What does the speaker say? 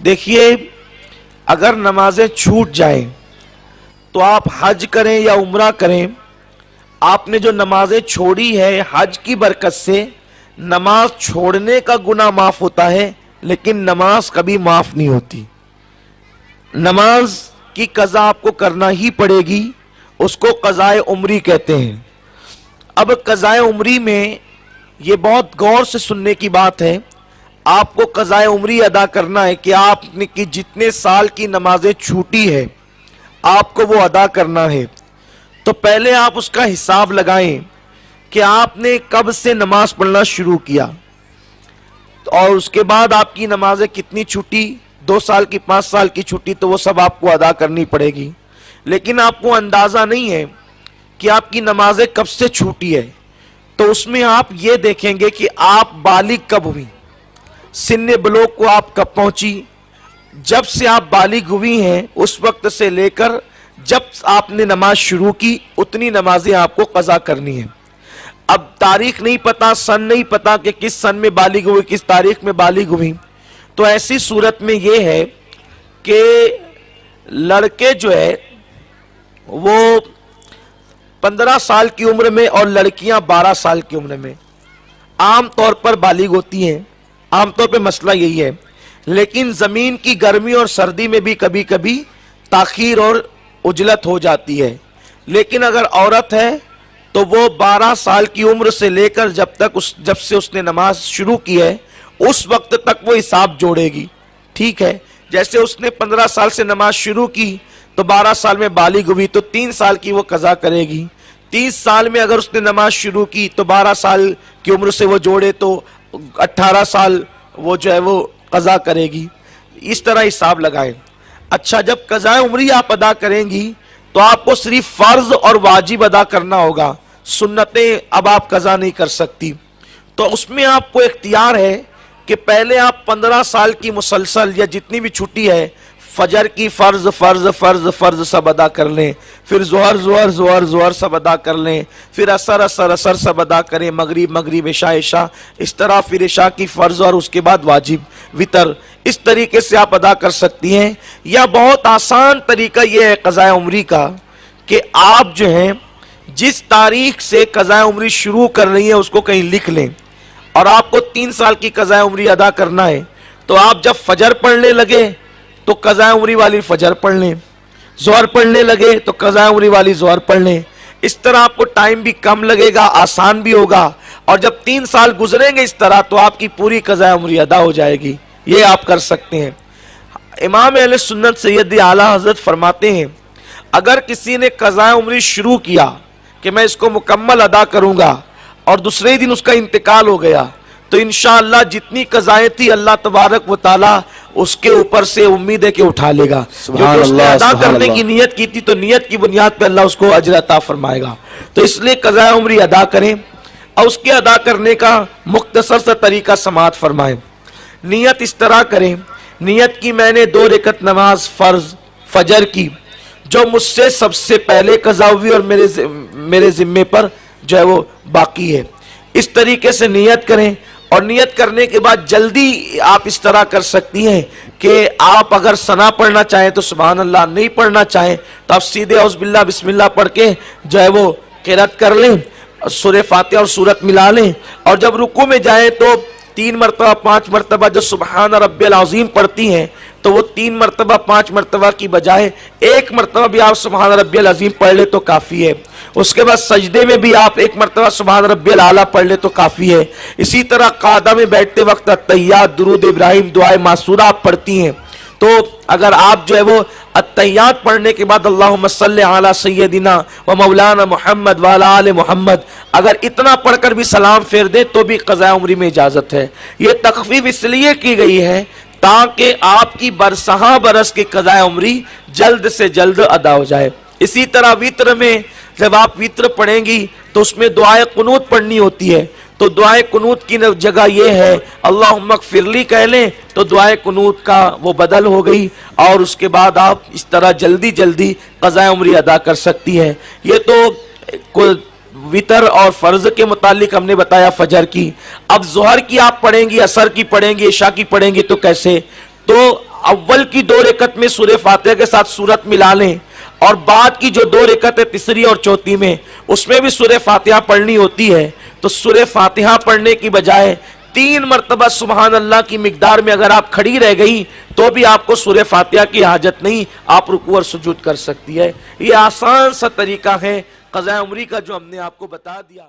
دیکھیے اگر نمازیں چھوٹ جائیں تو آپ حج کریں یا عمرہ کریں، آپ نے جو نمازیں چھوڑی ہے حج کی برکت سے نماز چھوڑنے کا گناہ معاف ہوتا ہے، لیکن نماز کبھی معاف نہیں ہوتی۔ نماز کی قضا آپ کو کرنا ہی پڑے گی، اس کو قضائے عمری کہتے ہیں۔ اب قضائے عمری میں یہ بہت غور سے سننے کی بات ہے، آپ کو قضائے عمری ادا کرنا ہے کہ آپ نے کی جتنے سال کی نمازیں چھوٹی ہے آپ کو وہ ادا کرنا ہے۔ تو پہلے آپ اس کا حساب لگائیں کہ آپ نے کب سے نماز پڑھنا شروع کیا، اور اس کے بعد آپ کی نمازیں کتنی چھوٹی، 2 سال کی 5 سال کی چھوٹی، تو وہ سب آپ کو ادا کرنی پڑے گی۔ لیکن آپ کو اندازہ نہیں ہے کہ آپ کی نمازیں کب سے چھوٹی ہے، تو اس میں آپ یہ دیکھیں گے کہ آپ بالغ کب ہوئی، سن بلوغ کو آپ کب پہنچی۔ جب سے آپ بالغ ہوئی ہیں اس وقت سے لے کر جب آپ نے نماز شروع کی اتنی نمازیں آپ کو قضا کرنی ہیں۔ اب تاریخ نہیں پتا، سن نہیں پتا کہ کس سن میں بالغ ہوئی، کس تاریخ میں بالغ ہوئی، تو ایسی صورت میں یہ ہے کہ لڑکے جو ہے وہ 15 سال کی عمر میں اور لڑکیاں 12 سال کی عمر میں عام طور پر بالغ ہوتی ہیں، عام طور پہ مسئلہ یہی ہے۔ لیکن زمین کی گرمی اور سردی میں بھی کبھی کبھی تاخیر اور عجلت ہو جاتی ہے، لیکن اگر عورت ہے تو وہ 12 سال کی عمر سے لے کر جب سے اس نے نماز شروع کی ہے اس وقت تک وہ حساب جوڑے گی، ٹھیک ہے۔ جیسے اس نے 15 سال سے نماز شروع کی تو 12 سال میں بالغ ہوئی تو 3 سال کی وہ قضا کرے گی۔ 30 سال میں اگر اس نے نماز شروع کی تو 12 سال کی عمر سے وہ جوڑے تو 18 سال وہ جو ہے وہ قضا کرے گی۔ اس طرح حساب لگائیں۔ اچھا، جب قضاء عمری آپ ادا کریں گی تو آپ کو صرف فرض اور واجب ادا کرنا ہوگا، سنتیں اب آپ قضا نہیں کر سکتی۔ تو اس میں آپ کو اختیار ہے کہ پہلے آپ 15 سال کی مسلسل یا جتنی بھی چھٹی ہے فجر کی فرض فرض فرض فرض سب ادا کر لیں، پھر ظہر ظہر ظہر ظہر سب ادا کر لیں، پھر عصر عصر عصر سب ادا کریں، مغرب مغرب عشاء عشاء، اس طرح پھر عشاء کی فرض اور اس کے بعد واجب وتر، اس طریقے سے آپ ادا کر سکتی ہیں۔ یا بہت آسان طریقہ یہ ہے قضاء عمری کا کہ آپ جو ہیں جس تاریخ سے قضاء عمری شروع کر رہی ہیں اس کو کہیں لکھ لیں، اور آپ کو 3 سال کی قضاء عمری ادا کرنا ہے تو آپ جب فجر پڑھنے لگے تو قضاء عمری والی فجر پڑھ لیں، ظہر پڑھنے لگے تو قضاء عمری والی ظہر پڑھ لیں۔ اس طرح آپ کو ٹائم بھی کم لگے گا، آسان بھی ہوگا، اور جب 3 سال گزریں گے اس طرح تو آپ کی پوری قضاء عمری ادا ہو جائے گی۔ یہ آپ کر سکتے ہیں۔ امام اہل سنت سید اعلیٰ حضرت فرماتے ہیں اگر کسی نے قضاء عمری شروع کیا کہ میں اس کو مکمل ادا کروں گا اور دوسرے ہی دن اس کا انتقال ہو گیا تو انشاءاللہ جتنی قضائیں تھی اللہ تبارک و تعالی اس کے اوپر سے امید ہے کہ اٹھا لے گا، کیونکہ اس نے ادا کرنے کی نیت کی تھی تو نیت کی بنیاد پہ اللہ اس کو اجر عطا فرمائے گا۔ تو اس لیے قضاء عمری ادا کریں، اور اس کے ادا کرنے کا مختصر سا طریقہ سماعت فرمائیں۔ نیت اس طرح کریں، نیت کی میں نے 2 رکعت نماز فرض فجر کی جو مجھ سے سب سے پہلے قضا ہوئی اور میرے ذمے پر جو ہے وہ باقی ہے، اس طریقے سے نیت کریں۔ اور نیت کرنے کے بعد جلدی آپ اس طرح کر سکتی ہیں کہ آپ اگر ثنا پڑھنا چاہیں تو سبحان اللہ، نہیں پڑھنا چاہیں تو آپ سیدھے اعوذ باللہ بسم اللہ پڑھ کے جو ہے وہ قرات کر لیں، سورہ فاتحہ اور سورت ملا لیں، اور جب رکوع میں جائیں تو 3 مرتبہ 5 مرتبہ جو سبحان ربی العظیم پڑھتی ہیں تو وہ 3 مرتبہ 5 مرتبہ کی بجائے 1 مرتبہ بھی آپ سبحان ربی العظیم پڑھ لے تو کافی ہے۔ اس کے بعد سجدے میں بھی آپ 1 مرتبہ سبحان ربی الاعلیٰ پڑھ لے تو کافی ہے۔ اسی طرح قعدہ میں بیٹھتے وقت التحیات، درود ابراہیم، دعائے معصورہ آپ پڑھتی ہیں تو اگر آپ جو ہے وہ التحیات پڑھنے کے بعد اللہم صلی علی سیدنا و مولانا محمد وعلی آل محمد اگر اتنا پڑھ کر بھی سلام پھیر دیں تو بھی قضاء عمری میں اجازت ہے۔ یہ تخفیف اس لیے کی گئی ہے تاکہ آپ کی برسہا برس کی قضاء عمری جلد سے جلد ادا ہو جائے۔ اسی طرح وتر میں جب آپ وتر پڑھیں گی تو اس میں دعائے قنوت پڑھنی ہوتی ہے، تو دعائے قنوت کی جگہ یہ ہے اللہم اغفر لی کہہ لیں تو دعائے قنوت کا وہ بدل ہو گئی، اور اس کے بعد آپ اس طرح جلدی جلدی قضاء عمری ادا کر سکتی ہیں۔ یہ تو وتر اور فرض کے متعلق ہم نے بتایا فجر کی۔ اب ظہر کی آپ پڑھیں گی، عصر کی پڑھیں گی، عشاء کی پڑھیں گی تو کیسے؟ تو اول کی 2 رکعت میں سورہ فاتحہ کے ساتھ سورت ملا لیں اور بعد کی جو 2 رکعت ہے تیسری اور چوتھی میں اس میں بھی سورہ فاتحہ پڑھنی ہوتی ہے تو سورہ فاتحہ پڑھنے کی بجائے 3 مرتبہ سبحان اللہ کی مقدار میں اگر آپ کھڑی رہ گئی تو بھی آپ کو سورہ فاتحہ کی حاجت نہیں، آپ رکوع اور سجود کر سکتی ہے۔ یہ آسان سا طریقہ ہے قضاء عمری کا جو ہم نے آپ کو بتا دیا۔